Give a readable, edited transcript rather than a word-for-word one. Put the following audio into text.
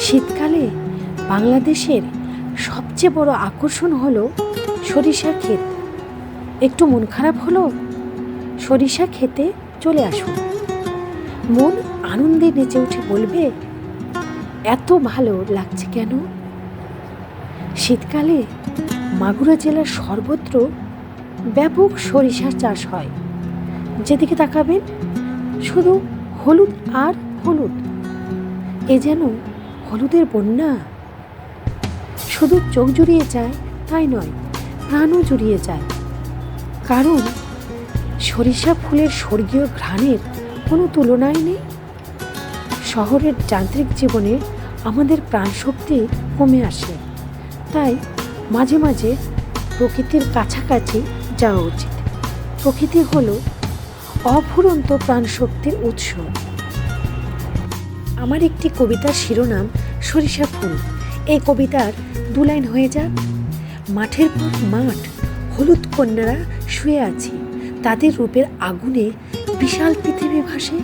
শীতকালে বাংলাদেশের সবচেয়ে বড় আকর্ষণ হলো সরিষা ক্ষেত। একটু মন খারাপ হলো, সরিষা খেতে চলে আসুন। মন আনন্দে নেচে উঠে বলবে, এত ভালো লাগছে কেন? শীতকালে মাগুরা জেলার সর্বত্র ব্যাপক সরিষা চাষ হয়। যেদিকে তাকাবেন শুধু হলুদ আর হলুদ। এ যেন হলুদের বন্যা। শুধু চোখ জুড়িয়ে যায় তাই নয়, প্রাণও জুড়িয়ে যায়। কারণ সরিষা ফুলের স্বর্গীয় ঘ্রাণের কোনো তুলনাই নেই। শহরের যান্ত্রিক জীবনে আমাদের প্রাণশক্তি কমে আসে, তাই মাঝে মাঝে প্রকৃতির কাছাকাছি যাওয়া উচিত। প্রকৃতি হলো অফুরন্ত প্রাণশক্তির উৎস। আমার একটি কবিতার শিরোনাম সরিষা ফুল। এই কবিতার 2 লাইন হয়ে যাক। মাঠের পর মাঠ, হলুদ কন্যারা শুয়ে আছে, তাদের রূপের আগুনে বিশাল পৃথিবী ভাসে।